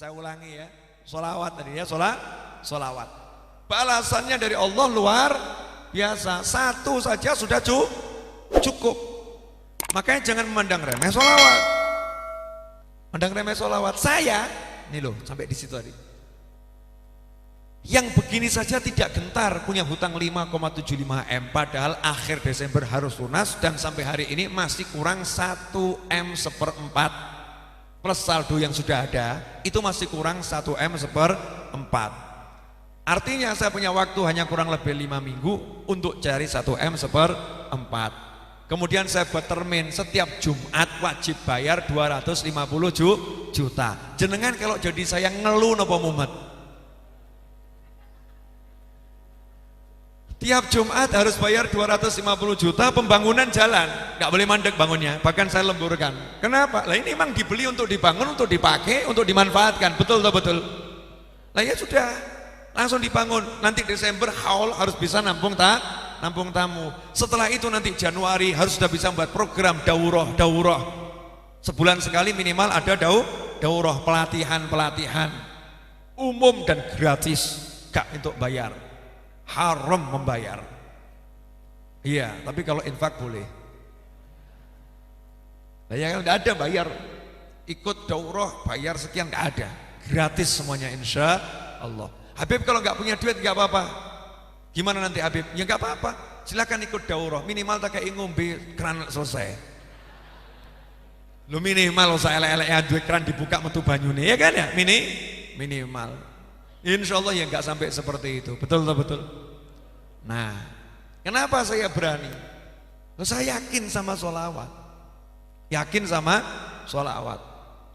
Saya ulangi ya, sholawat tadi ya, sholawat. Balasannya dari Allah luar biasa. Satu saja sudah cukup. Makanya jangan memandang remeh sholawat. Memandang remeh sholawat. Saya, nih loh, sampai di situ tadi. Yang begini saja tidak gentar, punya hutang 5,75 M, padahal akhir Desember harus lunas dan sampai hari ini masih kurang 1 M seperempat, plus saldo yang sudah ada itu masih kurang 1 M seperempat. Artinya saya punya waktu hanya kurang lebih 5 minggu untuk cari 1 M seperempat. Kemudian saya buat termin, setiap Jumat wajib bayar 250 juta. Jenengan kalau jadi saya ngeluh napa mumet? Tiap Jumat harus bayar 250 juta pembangunan jalan, nggak boleh mandek bangunnya, bahkan saya lemburkan. Kenapa? Lah ini memang dibeli untuk dibangun, untuk dipakai, untuk dimanfaatkan, betul atau betul? Lah ya sudah, langsung dibangun. Nanti Desember haul harus bisa nampung tamu. Setelah itu nanti Januari harus sudah bisa membuat program daurah. Sebulan sekali minimal ada daurah, pelatihan umum dan gratis, gak untuk bayar. Haram membayar. Iya, tapi kalau infak boleh. Nah, yang tidak ada bayar, ikut daurah bayar sekian, nggak ada, gratis semuanya insya Allah. Habib kalau nggak punya duit nggak apa-apa. Gimana nanti Habib? Ya nggak apa-apa. Silakan ikut daurah. Minimal tak kayak ngombe keran selesai. Lu minimal saya elek-elek duit keran dibuka metu banyune, ya kan ya? Minimal. Insya Allah ya nggak sampai seperti itu, betul. Nah, kenapa saya berani? Saya yakin sama sholawat.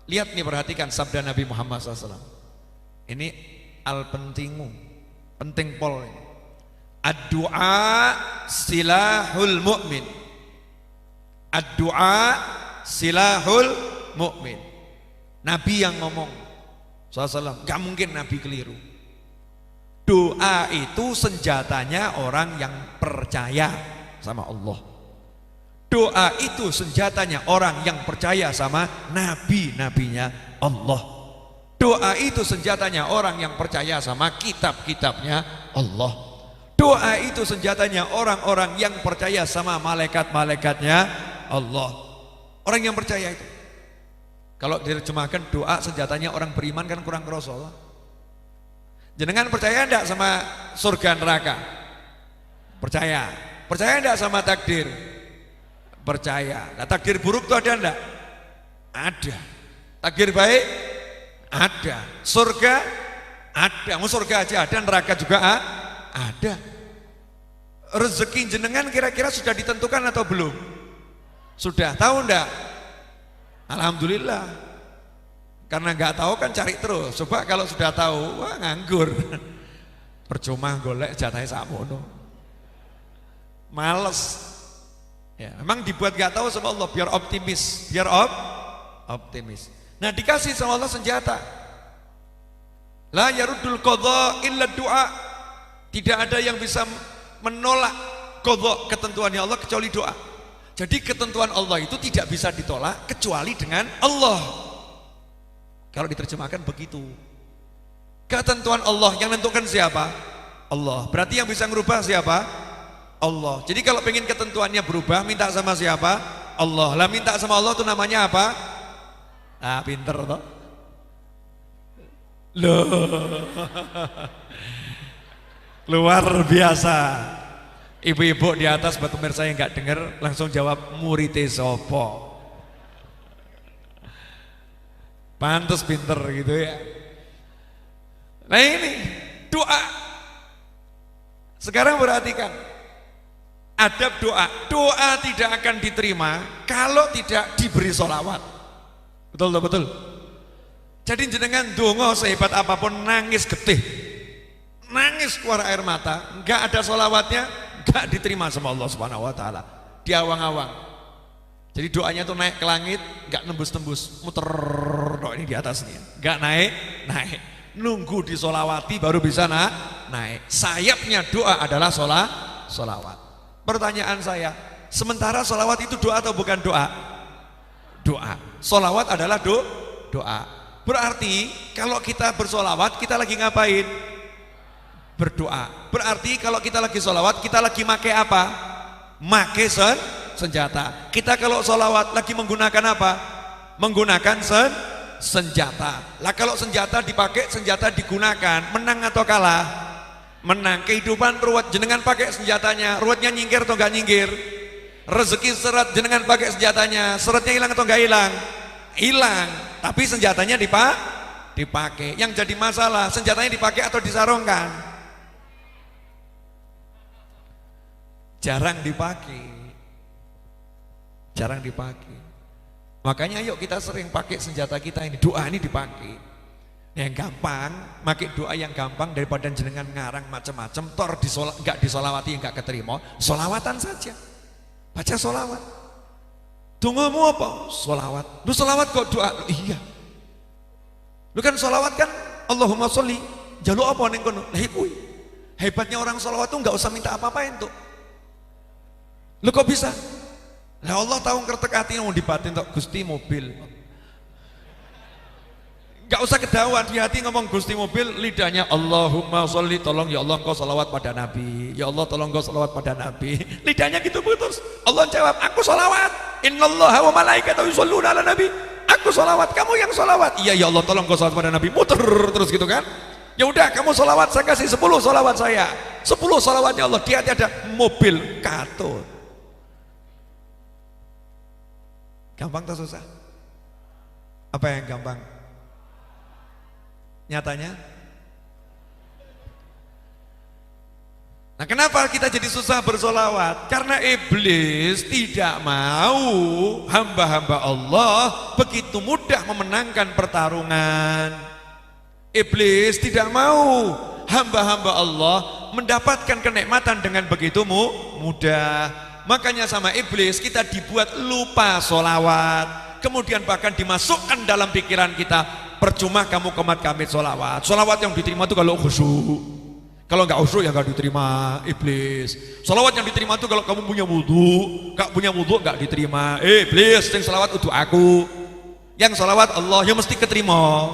Lihat nih, perhatikan sabda Nabi Muhammad SAW. Ini penting pol. Ad-du'a silahul mu'min. Ad-du'a silahul mu'min. Nabi yang ngomong SAW, gak mungkin Nabi keliru. Doa itu senjatanya orang yang percaya sama Allah. Doa itu senjatanya orang yang percaya sama nabi-nabinya Allah. Doa itu senjatanya orang yang percaya sama kitab-kitabnya Allah. Doa itu senjatanya orang-orang yang percaya sama malaikat-malaikatnya Allah. Orang yang percaya itu. Kalau diterjemahkan doa senjatanya orang beriman kan kurang kerasa. Jenengan percaya enggak sama surga neraka? Percaya. Percaya enggak sama takdir? Percaya. Nah, takdir buruk itu ada enggak? Ada. Takdir baik? Ada. Surga? Ada. Mau surga aja ada, neraka juga ada. Rezeki jenengan kira-kira sudah ditentukan atau belum? Sudah. Tahu enggak? Alhamdulillah. Karena nggak tahu kan cari terus. Coba kalau sudah tahu, wah nganggur. Percuma golek jatahnya samono. Males. Ya, memang dibuat nggak tahu sama Allah biar optimis, optimis. Nah, dikasih sama Allah senjata. La yaruddul qadha illa du'a. Tidak ada yang bisa menolak qadha, ketentuannya Allah, kecuali doa. Jadi ketentuan Allah itu tidak bisa ditolak kecuali dengan Allah. Kalau diterjemahkan begitu. Ketentuan Allah yang menentukan siapa? Allah. Berarti yang bisa merubah siapa? Allah. Jadi kalau pengen ketentuannya berubah, minta sama siapa? Allah. Lah minta sama Allah itu namanya apa? Ah, pinter toh. Loh. Luar biasa. Ibu-ibu di atas buat pemirsa yang nggak dengar langsung jawab murite sopo. Pantes pinter gitu ya. Nah ini doa. Sekarang perhatikan adab doa. Doa tidak akan diterima kalau tidak diberi sholawat. Betul. Jadi jenengan dongo sehebat apapun nangis getih, nangis keluar air mata, nggak ada sholawatnya, gak diterima sama Allah Subhanahu wa taala. Diawang-awang. Jadi doanya tuh naik ke langit, gak nembus-nembus, muter doa ini di atasnya. Gak naik. Nunggu disolawati baru bisa naik. Sayapnya doa adalah solawat. Pertanyaan saya, sementara solawat itu doa atau bukan doa? Doa. Solawat adalah doa. Berarti kalau kita bersolawat kita lagi ngapain? Berdoa. Berarti kalau kita lagi solawat kita lagi make apa? Make senjata. Kita kalau solawat lagi menggunakan apa? Menggunakan senjata. Lah kalau senjata dipakai, senjata digunakan, menang atau kalah? Menang. Kehidupan ruwet, jenengan pakai senjatanya, ruwetnya nyingkir atau enggak nyingkir? Rezeki seret, jenengan pakai senjatanya, seretnya hilang atau enggak hilang? Hilang. Tapi senjatanya dipakai. Yang jadi masalah, senjatanya dipakai atau disarungkan? Jarang dipakai. Jarang dipakai. Makanya yuk kita sering pakai senjata kita ini, doa ini dipakai. Yang gampang, pakai doa yang gampang daripada jenengan ngarang macam-macam, tor enggak disolawati, enggak keterima, solawatan saja. Baca solawat. Tunggumu apa? Solawat. Lu solawat kok doa? Iya. Lu kan solawat kan Allahumma sholli. Jaluk apa ning kono? Lah iku. Hebatnya orang solawat tuh enggak usah minta apa-apain tuh. Lu kok bisa? Lah Allah tahu ngertek hati mau dibatin tok Gusti mobil. Enggak usah kedawan di hati ngomong Gusti mobil, lidahnya Allahumma sholli, tolong ya Allah engkau salawat pada Nabi. Ya Allah tolong engkau salawat pada Nabi. Lidahnya gitu putus. Allah jawab, aku salawat. Innallaha wa malaikatahu yusholluna ala nabi. Aku salawat, kamu yang salawat. Iya ya Allah tolong engkau salawat pada Nabi. Muter terus gitu kan. Ya udah kamu salawat, saya kasih 10 salawat saya. 10 salawatnya Allah. Di hati ada mobil katut. Gampang atau susah? Apa yang gampang? Nyatanya? Nah kenapa kita jadi susah bersolawat? Karena iblis tidak mau hamba-hamba Allah begitu mudah memenangkan pertarungan. Iblis tidak mau hamba-hamba Allah mendapatkan kenikmatan dengan begitu mudah. Makanya sama iblis kita dibuat lupa solawat. Kemudian bahkan dimasukkan dalam pikiran kita, percuma kamu komat kamit solawat. Solawat yang diterima itu kalau khusyuk. Kalau nggak khusyuk ya nggak diterima iblis. Solawat yang diterima itu kalau kamu punya wudhu. Nggak punya wudhu nggak diterima. Iblis yang solawat untuk aku. Yang solawat Allah yang mesti keterima.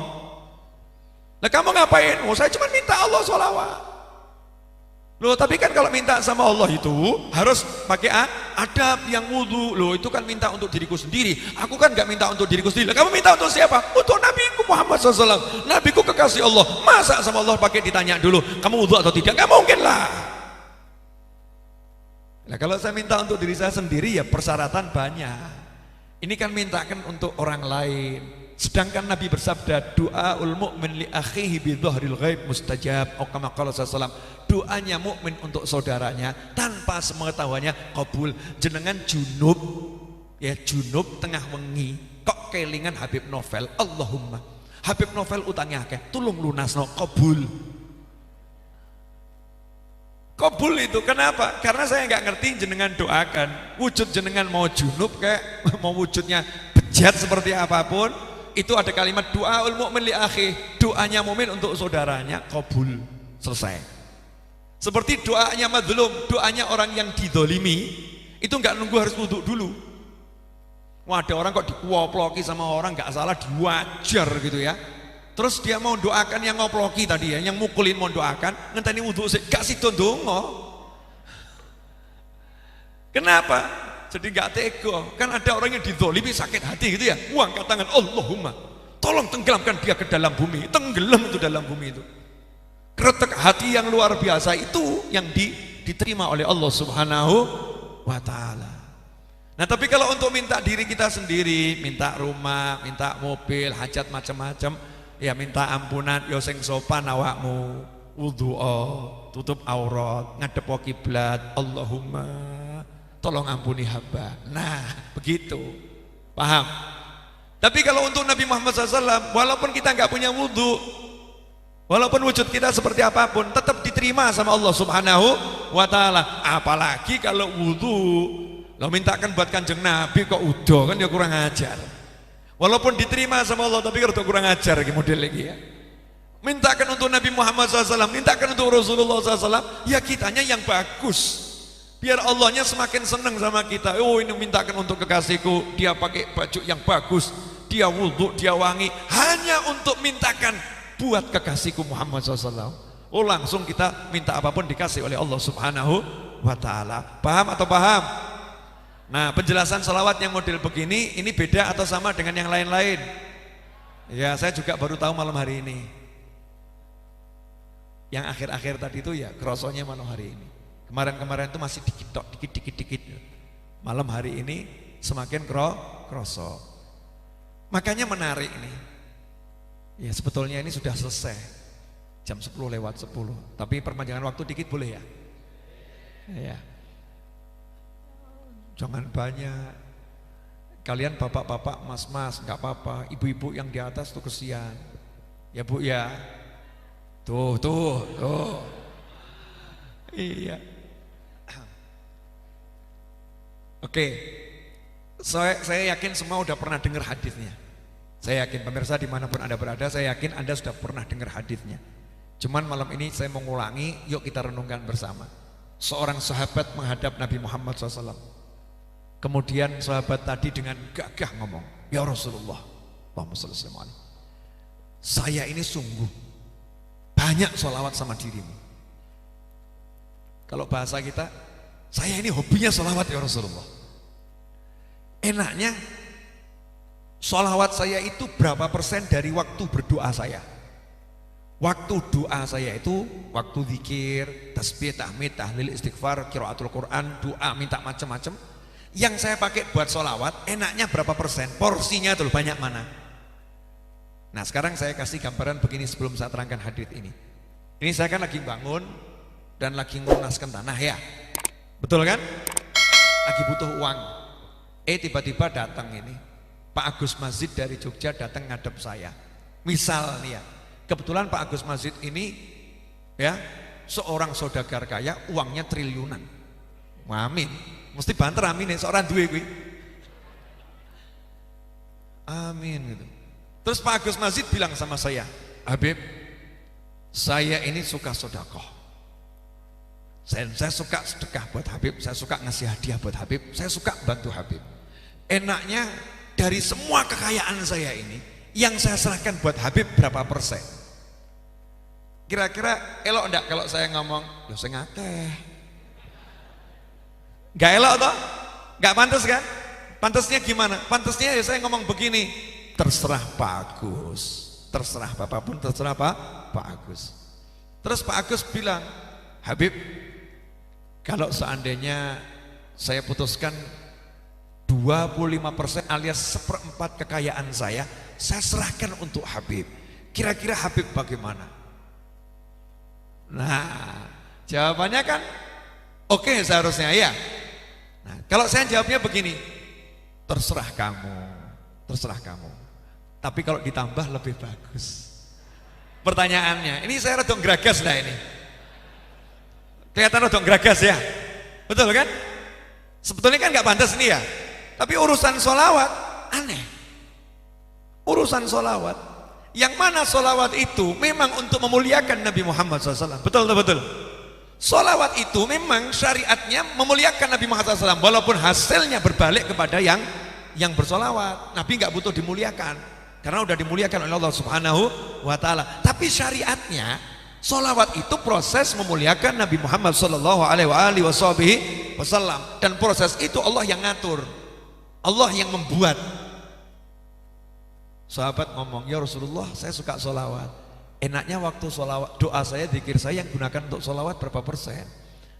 Nah kamu ngapain? Oh saya cuma minta Allah solawat. Loh tapi kan kalau minta sama Allah itu harus pakai adab yang wudhu. Loh itu kan minta untuk diriku sendiri. Aku kan gak minta untuk diriku sendiri. Kamu minta untuk siapa? Untuk Nabiku Muhammad SAW. Nabiku kekasih Allah. Masa sama Allah pakai ditanya dulu kamu wudhu atau tidak? Gak mungkin lah. Nah kalau saya minta untuk diri saya sendiri ya persyaratan banyak. Ini kan mintakan untuk orang lain. Sedangkan Nabi bersabda, doaul mu'min li akhihi bi dhahril ghaib mustajab. Atau kama qala sallallahu, doanya mukmin untuk saudaranya tanpa sepengetahuannya kabul. Jenengan junub, ya junub tengah wengi, kok kelingan Habib Novel, Allahumma Habib Novel utangnya akeh, tulung lunasno, kabul. Kabul itu kenapa? Karena saya nggak ngerti jenengan doakan. Wujud jenengan mau junub kayak mau wujudnya bejat seperti apapun. Itu ada kalimat doaul mu'min li akhi, doanya mukmin untuk saudaranya kabul, selesai. Seperti doanya madzlum, doanya orang yang didolimi itu nggak nunggu harus wudhu dulu. Wah ada orang kok dikuoploki sama orang nggak salah diwajar gitu ya. Terus dia mau doakan yang ngoploki tadi ya, yang mukulin mau doakan, ngenteni wudhu sih, gak sido ndonga. Kenapa? Jadi gak tega, kan ada orang yang dizolimi sakit hati gitu ya, angkat tangan, Allahumma tolong tenggelamkan dia ke dalam bumi, tenggelam itu dalam bumi itu. Kretek hati yang luar biasa itu yang diterima oleh Allah Subhanahu wa ta'ala. Nah tapi kalau untuk minta diri kita sendiri, minta rumah, minta mobil, hajat macam-macam, ya minta ampunan, yo sing sopan awakmu, wudhu'a, tutup aurat, ngadep kiblat, Allahumma tolong ampuni hamba. Nah begitu, paham? Tapi kalau untuk Nabi Muhammad SAW, walaupun kita nggak punya wudhu, walaupun wujud kita seperti apapun, tetap diterima sama Allah Subhanahu wa ta'ala. Apalagi kalau wudhu lo mintakan buat kanjeng Nabi kok udah, kan ya kurang ajar. Walaupun diterima sama Allah tapi kalau kurang ajar model lagi ya. Mintakan untuk Nabi Muhammad SAW, mintakan untuk Rasulullah SAW, ya kitanya yang bagus. Biar Allahnya semakin senang sama kita. Oh ini mintakan untuk kekasihku, dia pakai baju yang bagus, dia wudhu, dia wangi, hanya untuk mintakan buat kekasihku Muhammad SAW. Oh, langsung kita minta apapun dikasih oleh Allah Subhanahu wa ta'ala. Paham atau paham? Nah, penjelasan salawat yang model begini, ini beda atau sama dengan yang lain-lain? Ya, saya juga baru tahu malam hari ini. Yang akhir-akhir tadi itu ya kerosonya malam hari ini. Kemarin-kemarin itu masih dikit. Malam hari ini semakin kroso. Makanya menarik nih. Ya, sebetulnya ini sudah selesai. Jam 10:10. Tapi perpanjangan waktu dikit boleh ya? Ya. Jangan banyak. Kalian bapak-bapak, mas-mas, nggak apa-apa. Ibu-ibu yang di atas tuh kesian. Ya Bu ya. Tuh. Iya. Oke. Saya yakin semua udah pernah dengar hadisnya. Saya yakin pemirsa dimanapun Anda berada, saya yakin Anda sudah pernah dengar hadisnya. Cuman malam ini saya mau ngulangi, yuk kita renungkan bersama. Seorang sahabat menghadap Nabi Muhammad SAW. Kemudian sahabat tadi dengan gagah ngomong, ya Rasulullah, Allahumma shalli alaihi, saya ini sungguh banyak sholawat sama dirimu. Kalau bahasa kita, saya ini hobinya sholawat ya Rasulullah. Enaknya sholawat saya itu berapa persen dari waktu berdoa saya? Waktu doa saya itu waktu zikir, tasbih, tahmid, tahlil, istighfar, qiraatul Quran, doa minta macam-macam. Yang saya pakai buat sholawat enaknya berapa persen? Porsinya tuh banyak mana? Nah, sekarang saya kasih gambaran begini sebelum saya terangkan hadits ini. Ini saya kan lagi bangun dan lagi ngelunaskan tanah ya. Betul kan? Lagi butuh uang. Tiba-tiba datang ini Pak Agus Masjid dari Jogja datang ngadep saya. Misal nih ya, kebetulan Pak Agus Masjid ini ya seorang saudagar kaya, uangnya triliunan. Amin. Mesti banter amin ya, seorang duwe kuwi. Amin gitu. Terus Pak Agus Masjid bilang sama saya, Habib, saya ini suka sedekah. Saya suka sedekah buat Habib, saya suka ngasih hadiah buat Habib, saya suka bantu Habib. Enaknya dari semua kekayaan saya ini, yang saya serahkan buat Habib berapa persen? Kira-kira elok enggak kalau saya ngomong, ya saya ngakeh. Gak elok toh? Gak pantas kan? Pantasnya gimana? Pantasnya ya saya ngomong begini, terserah Pak Agus, terserah Bapak pun terserah Pak Agus. Terus Pak Agus bilang, Habib, kalau seandainya saya putuskan 25% alias 1/4 kekayaan saya serahkan untuk Habib. Kira-kira Habib bagaimana? Nah, jawabannya kan oke seharusnya ya. Nah, kalau saya jawabnya begini, terserah kamu, terserah kamu. Tapi kalau ditambah lebih bagus. Pertanyaannya, ini saya rada geragas lah ini. Kelihatan rada geragas ya, betul kan? Sebetulnya kan nggak pantas ini ya. Tapi urusan sholawat aneh. Urusan sholawat, yang mana sholawat itu memang untuk memuliakan Nabi Muhammad SAW. Betul. Sholawat itu memang syariatnya memuliakan Nabi Muhammad SAW, walaupun hasilnya berbalik kepada yang bersolawat. Nabi nggak butuh dimuliakan karena udah dimuliakan oleh Allah Subhanahu wa ta'ala. Tapi syariatnya sholawat itu proses memuliakan Nabi Muhammad Sallallahu Alaihi Wasallam, dan proses itu Allah yang ngatur, Allah yang membuat. Sahabat ngomong, ya Rasulullah, saya suka sholawat. Enaknya waktu sholawat, doa saya, zikir saya yang gunakan untuk sholawat berapa persen?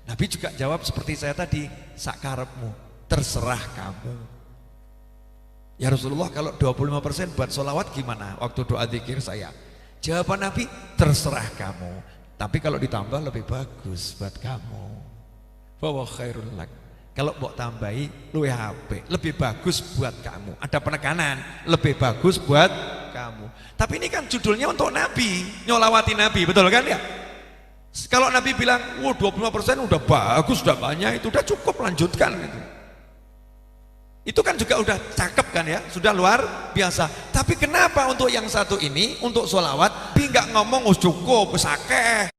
Nabi juga jawab seperti saya tadi, sakarepmu, terserah kamu. Ya Rasulullah, kalau 25% buat sholawat gimana waktu doa zikir saya? Jawaban Nabi, terserah kamu. Tapi kalau ditambah lebih bagus buat kamu. Wa khairul lak. Kalau mau tambahi luwih apik, lebih bagus buat kamu. Ada penekanan, lebih bagus buat kamu. Tapi ini kan judulnya untuk Nabi, nyolawati Nabi, betul kan ya? Kalau Nabi bilang, "Wah, 25% udah bagus, udah banyak, itu udah cukup, lanjutkan gitu." Itu kan juga udah cakep kan ya, sudah luar biasa. Tapi kenapa untuk yang satu ini, untuk sholawat, Nabi nggak ngomong, "Oh cukup, sakeh,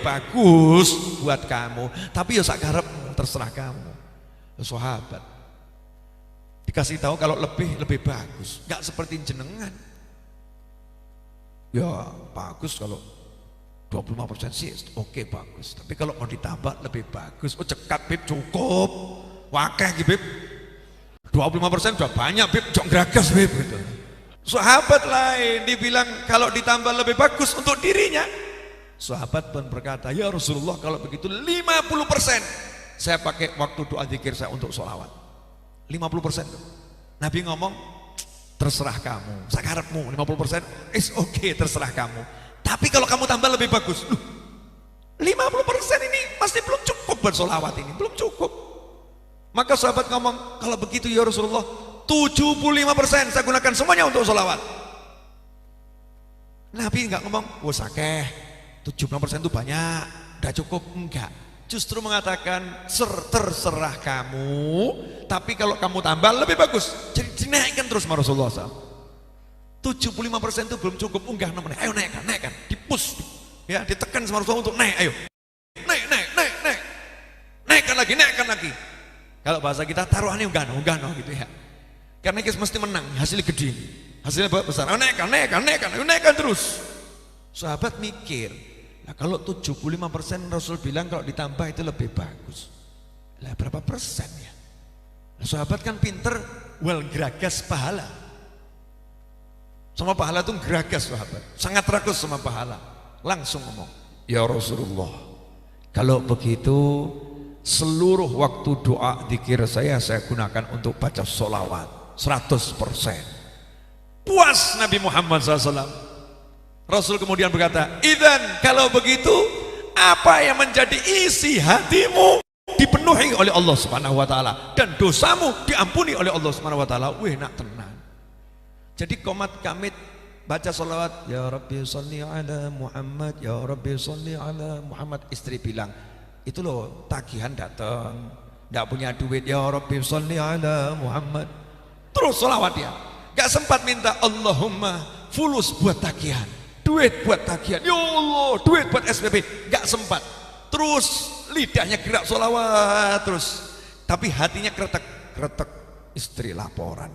bagus buat kamu." Tapi ya sakarepmu, terserah kamu. Sahabat, Dikasih tahu kalau lebih bagus, nggak seperti jenengan. Ya bagus kalau 25% sih oke, bagus. Tapi kalau mau ditambah lebih bagus. Oh cekat Bib, cukup. Wakeh Bib. 25% sudah banyak Bib, jok geragas Bib gitu. Sahabat lain dibilang kalau ditambah lebih bagus untuk dirinya. Sahabat pun berkata, ya Rasulullah kalau begitu 50% saya pakai waktu doa zikir saya untuk sholawat. 50% tuh. Nabi ngomong, terserah kamu, sakarepmu 50% is okay, terserah kamu. Tapi kalau kamu tambah lebih bagus. 50% ini masih belum cukup buat sholawat ini, belum cukup. Maka sahabat ngomong, kalau begitu ya Rasulullah 75% saya gunakan semuanya untuk sholawat. Nabi enggak ngomong, wah sakeh 75% itu banyak, udah cukup, enggak. Justru mengatakan terserah kamu, tapi kalau kamu tambah lebih bagus. Jadi dinaikkan terus sama Rasulullah SAW. 75% itu belum cukup, unggah nomornya, ayo naikkan, dipus, ya ditekan sama Rasulullah untuk naik, ayo naikkan lagi. Kalau bahasa kita taruhannya unggah no gitu ya. Karena kita mesti menang, hasilnya gede, hasilnya besar. Ayo naikkan terus. Sahabat mikir, nah kalau 75% Rasul bilang kalau ditambah itu lebih bagus. Lah berapa persen ya? Nah, sahabat kan pinter, geragas pahala. Sama pahala itu geragas sahabat, sangat rakus sama pahala. Langsung ngomong, ya Rasulullah, kalau begitu seluruh waktu doa zikir saya gunakan untuk baca sholawat 100%. Puas Nabi Muhammad SAW. Rasul kemudian berkata, idzan kalau begitu apa yang menjadi isi hatimu dipenuhi oleh Allah Subhanahu wa taala dan dosamu diampuni oleh Allah Subhanahu wa taala. Wih nak tenang. Jadi komat kamit baca sholawat, ya Rabbi sholli ala Muhammad, ya Rabbi sholli ala Muhammad. Istri bilang, itu loh tagihan datang, tidak punya duit, ya Rabbi sholli ala Muhammad. Terus sholawat dia, gak sempat minta Allahumma fulus buat tagihan, duit buat tagihan, ya Allah duit buat SPP, gak sempat. Terus lidahnya gerak sholawat terus, tapi hatinya kretek. Istri laporan,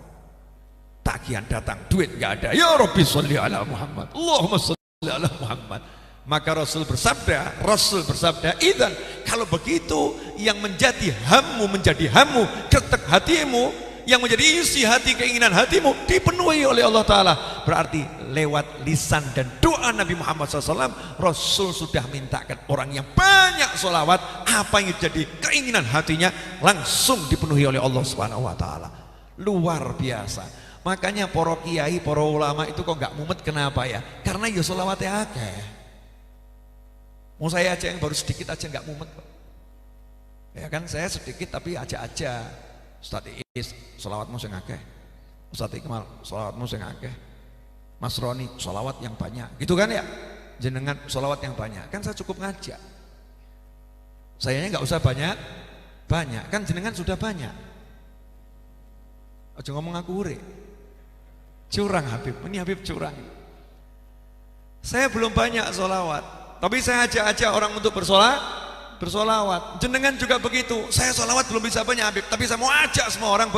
tagihan datang, duit nggak ada. Ya Rabbi sholli ala Muhammad, Allahumma sholli ala Muhammad. Maka Rasul bersabda, idzan kalau begitu yang menjadi hammu, kretek hatimu, yang menjadi isi hati, keinginan hatimu dipenuhi oleh Allah Ta'ala. Berarti lewat lisan dan doa Nabi Muhammad SAW, Rasul sudah mintakan orang yang banyak sholawat, apa yang jadi keinginan hatinya langsung dipenuhi oleh Allah Subhanahu Wa Ta'ala. Luar biasa. Makanya para kiai, para ulama itu kok gak mumet, kenapa ya? Karena ya sholawatnya akeh. Mau saya aja yang baru sedikit aja gak mumet kok. Ya kan, saya sedikit tapi aja. Ustaz Iis sholawatmu sing akeh, Ustaz Ikmal sholawatmu sing akeh, Mas Roni sholawat yang banyak, gitu kan ya? Jenengan sholawat yang banyak, kan saya cukup ngajak. Sayanya nggak usah banyak, kan jenengan sudah banyak. Aja ngomong aku ure, curang Habib, ini Habib curang. Saya belum banyak sholawat, tapi saya ajak orang untuk bersolawat. Jenengan juga begitu. Saya sholawat belum bisa banyak Habib, tapi saya mau ajak semua orang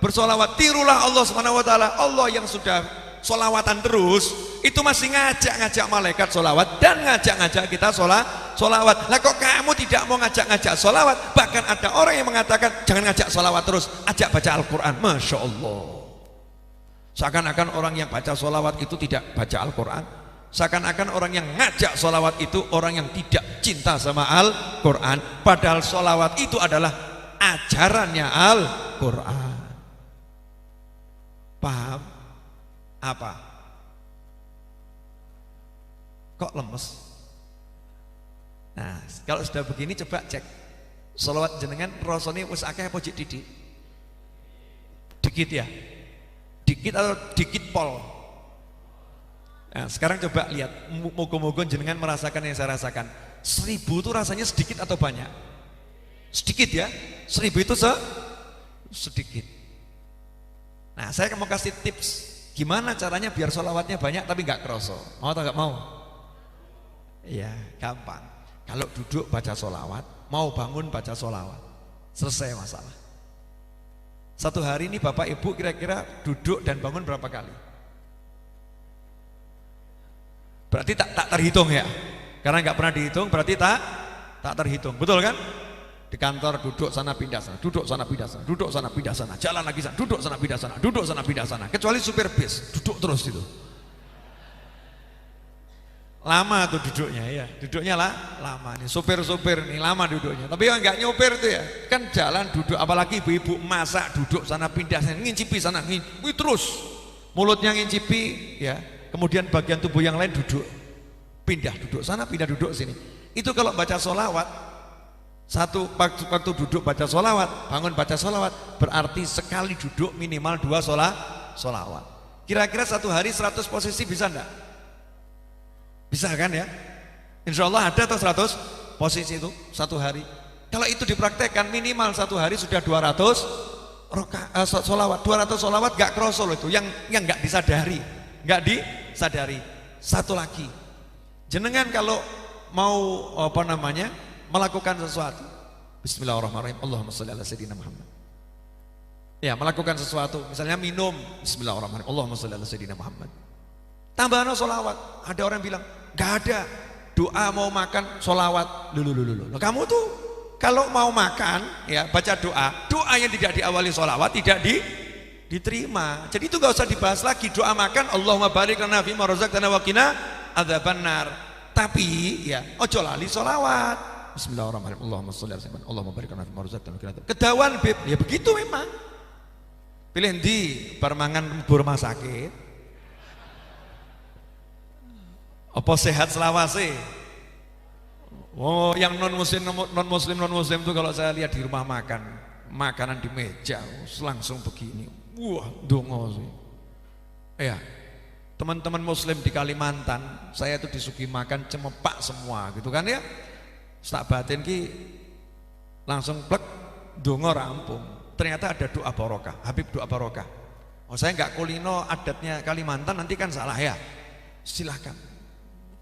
bersolawat. Tirulah Allah Subhanahu Wa Taala. Allah yang sudah sholawatan terus itu masih ngajak malaikat sholawat dan ngajak kita sholawat. Lah kok kamu tidak mau ngajak sholawat? Bahkan ada orang yang mengatakan jangan ngajak sholawat terus, ajak baca Al-Quran. Masya Allah. Seakan-akan orang yang baca sholawat itu tidak baca Al-Quran. Seakan-akan orang yang ngajak sholawat itu orang yang tidak cinta sama Al-Quran. Padahal sholawat itu adalah ajarannya Al-Quran. Paham? Apa? Kok lemes? Nah, kalau sudah begini coba cek sholawat jenengan rasane wis akeh apa jek didik? Dikit ya? Dikit atau dikit pol? Nah, sekarang coba lihat, moga-moga jenengan merasakan yang saya rasakan. 1000 itu rasanya sedikit atau banyak? Sedikit ya, 1000 itu sedikit. Nah, saya mau kasih tips gimana caranya biar sholawatnya banyak tapi nggak kerasa. Mau atau nggak mau? Iya, gampang. Kalau duduk baca sholawat, mau bangun baca sholawat, selesai masalah. Satu hari ini Bapak Ibu kira-kira duduk dan bangun berapa kali? Berarti tak terhitung ya. Karena nggak pernah dihitung berarti tak terhitung. Betul kan? Di kantor duduk sana pindah sana, duduk sana pindah sana, duduk sana pindah sana, jalan lagi sana, duduk sana pindah sana, duduk sana pindah sana. Kecuali supir bis, duduk terus itu. Lama tuh duduknya ya, duduknya lah lama nih, sopir-sopir nih lama duduknya. Tapi yang nggak nyopir tuh ya, kan jalan duduk, apalagi ibu-ibu masak duduk sana pindah sana, ngincipi sana, ngincipi terus, mulutnya ngincipi ya, kemudian bagian tubuh yang lain duduk, pindah duduk sana, pindah duduk sini. Itu kalau baca sholawat, satu waktu duduk baca sholawat, bangun baca sholawat, berarti sekali duduk minimal 2 sholawat. Kira-kira satu hari 100 posisi bisa enggak? Bisa kan ya? Insya Allah ada atau 100 posisi itu satu hari. Kalau itu dipraktekkan minimal satu hari sudah 200 sholawat. 200 sholawat gak kroso itu, yang gak disadari. Gak disadari. Satu lagi, jenengan kalau mau melakukan sesuatu, Bismillahirrahmanirrahim, Allahumma sholli ala sayyidina Muhammad. Ya, melakukan sesuatu, misalnya minum, Bismillahirrahmanirrahim, Allahumma sholli ala sayyidina Muhammad. Tambahan sholawat. Ada orang bilang gak ada doa mau makan sholawat. Loh, kamu tuh kalau mau makan ya baca doa yang tidak diawali sholawat tidak diterima. Jadi itu gak usah dibahas lagi. Doa makan Allahumma barik lana fima razaqtana wa qina adzabannar. Tapi ya ojo lali sholawat. Bismillahirrahmanirrahim, Allahumma sholli ala sayyidina Muhammad, Allahumma barik lana fima razaqtana wa qina adzabannar. Kedawan beb, ya begitu memang. Pilih ndi bar mangan rumah sakit. Apa sehat selawase? Oh, yang non muslim itu kalau saya lihat di rumah makan, makanan di meja langsung begini. Wah, dongo sih. Ya, teman-teman muslim di Kalimantan, saya itu disuguhi makan cemepak semua, gitu kan ya? Tak batin ki langsung plek dongo rampung. Ternyata ada doa barokah, Habib doa barokah. Oh, saya nggak kulino adatnya Kalimantan, nanti kan salah ya. Silahkan.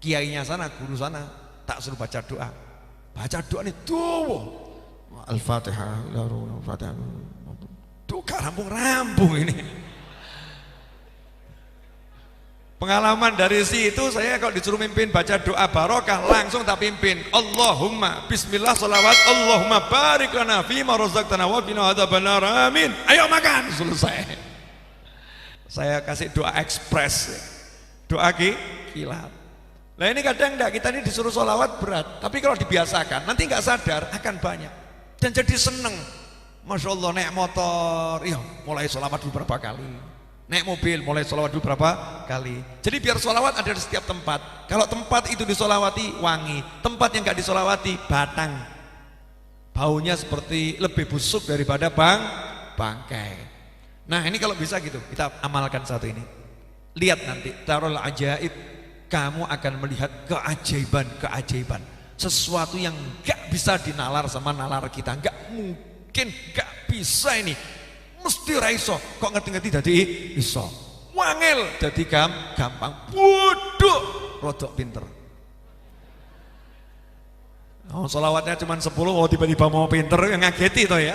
Kiainya sana, guru sana tak suruh baca doa. Baca doa nih tuh. Al-Fatihah, Al-Fatihah. Tuh rampung ini. Pengalaman dari situ saya kalau disuruh mimpin baca doa barokah langsung tak pimpin. Allahumma bismillah sholawat Allahumma barik lana fima razaqtana wa qina adzabannar. Amin. Ayo makan, selesai. Saya kasih doa ekspres. Doa kilat. Nah ini kadang enggak, kita ini disuruh sholawat berat, tapi kalau dibiasakan nanti nggak sadar akan banyak dan jadi seneng. Masya Allah, naik motor, iya mulai sholawat dulu berapa kali, naik mobil mulai sholawat dulu berapa kali. Jadi biar sholawat ada di setiap tempat. Kalau tempat itu disolawati wangi, tempat yang nggak disolawati batang, baunya seperti lebih busuk daripada bangkai. Nah ini kalau bisa gitu kita amalkan satu ini. Lihat nanti tarul ajaib, kamu akan melihat keajaiban, sesuatu yang gak bisa dinalar sama nalar kita, gak mungkin, gak bisa ini, mesti raiso. Kok ngerti-ngerti jadi iso, wangel jadi gampang, bodoh rodok pinter. Oh, sholawatnya cuma 10, oh tiba-tiba mau pinter, ngageti toh ya,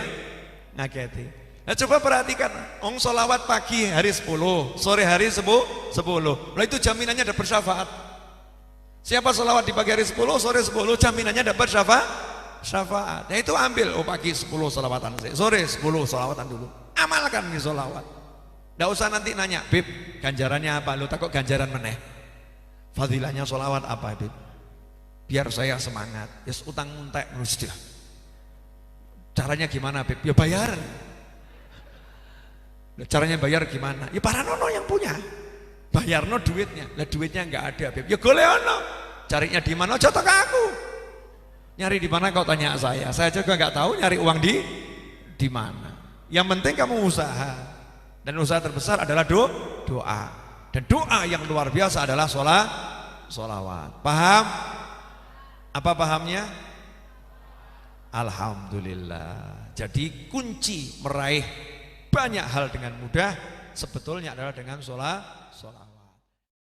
ngageti. Nah coba perhatikan, sholawat pagi hari 10, sore hari 10. Nah itu jaminannya dapat syafaat. Siapa sholawat di pagi hari 10, sore 10, jaminannya dapat syafaat. Nah itu ambil, pagi 10 sholawatan, sore 10 sholawatan dulu. Amalkan nih sholawat. Nggak usah nanti nanya, Bib, ganjarannya apa? Lu takut ganjaran meneh. Fadilahnya sholawat apa, Bib? Biar saya semangat. Yes, utang untek mesti. Caranya gimana, Bib? Ya bayaran. Caranya bayar gimana? Ya para nono yang punya. Bayar no duitnya. Lah duitnya nggak ada, Beb. Ya golek ono. Carinya di mana? Jatuh ke aku. Nyari di mana kau tanya saya? Saya juga nggak tahu nyari uang di mana. Yang penting kamu usaha. Dan usaha terbesar adalah doa. Dan doa yang luar biasa adalah sholawat. Paham? Apa pahamnya? Alhamdulillah. Jadi kunci meraih banyak hal dengan mudah sebetulnya adalah dengan sholat.